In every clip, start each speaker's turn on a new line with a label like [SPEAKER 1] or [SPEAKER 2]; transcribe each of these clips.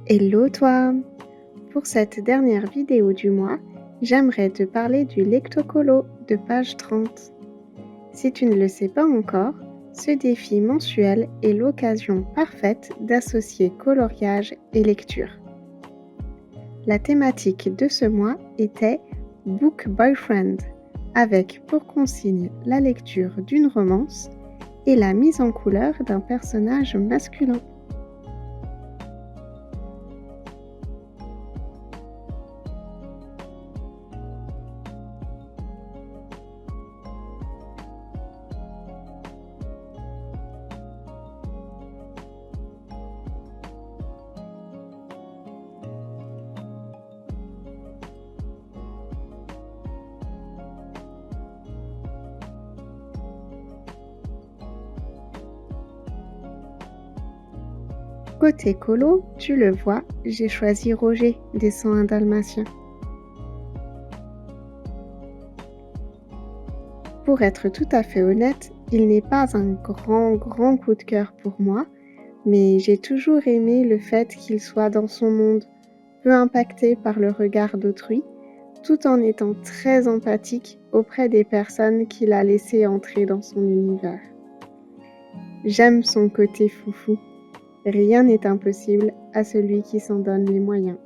[SPEAKER 1] Hello toi! Pour cette dernière vidéo du mois, j'aimerais te parler du Lectocolo de page 30. Si tu ne le sais pas encore, ce défi mensuel est l'occasion parfaite d'associer coloriage et lecture. La thématique de ce mois était Book Boyfriend, avec pour consigne la lecture d'une romance et la mise en couleur d'un personnage masculin. Côté colo, tu le vois, j'ai choisi Roger des 101 Dalmatiens. Pour être tout à fait honnête, il n'est pas un grand coup de cœur pour moi, mais j'ai toujours aimé le fait qu'il soit dans son monde, peu impacté par le regard d'autrui, tout en étant très empathique auprès des personnes qu'il a laissé entrer dans son univers. J'aime son côté foufou. Rien n'est impossible à celui qui s'en donne les moyens.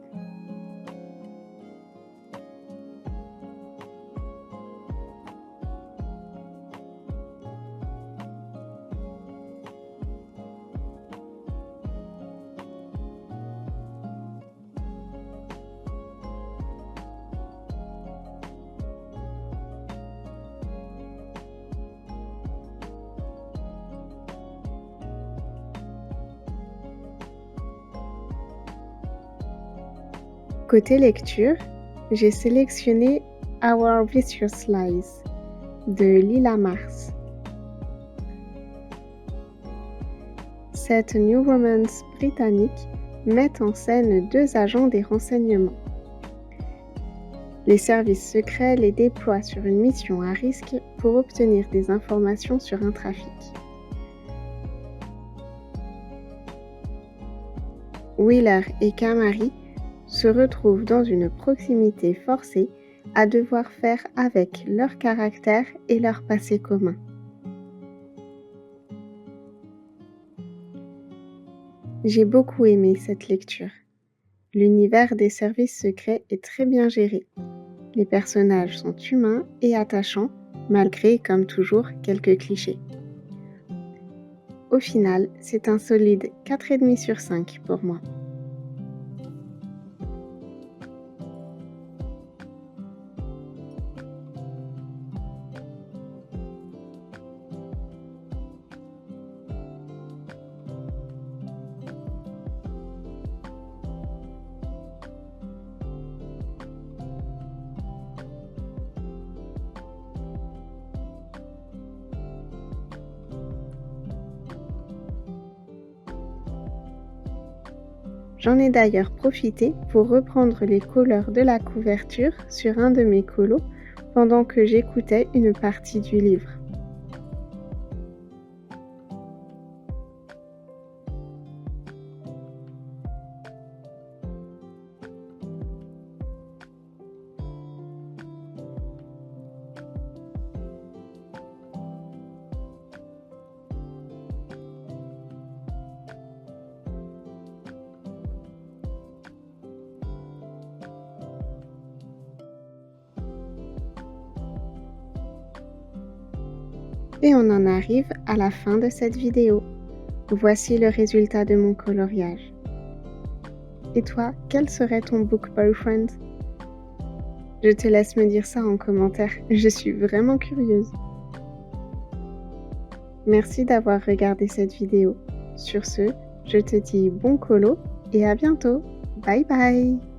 [SPEAKER 1] Côté lecture, j'ai sélectionné Our Vicious Lies de Lila Mars. Cette new romance britannique met en scène deux agents des renseignements. Les services secrets les déploient sur une mission à risque pour obtenir des informations sur un trafic. Wheeler et Kamari se retrouvent dans une proximité forcée à devoir faire avec leur caractère et leur passé commun. J'ai beaucoup aimé cette lecture. L'univers des services secrets est très bien géré. Les personnages sont humains et attachants, malgré, comme toujours, quelques clichés. Au final, c'est un solide 4,5 sur 5 pour moi. J'en ai d'ailleurs profité pour reprendre les couleurs de la couverture sur un de mes colos pendant que j'écoutais une partie du livre. Et on en arrive à la fin de cette vidéo. Voici le résultat de mon coloriage. Et toi, quel serait ton book boyfriend? Je te laisse me dire ça en commentaire, je suis vraiment curieuse. Merci d'avoir regardé cette vidéo. Sur ce, je te dis bon colo et à bientôt. Bye bye!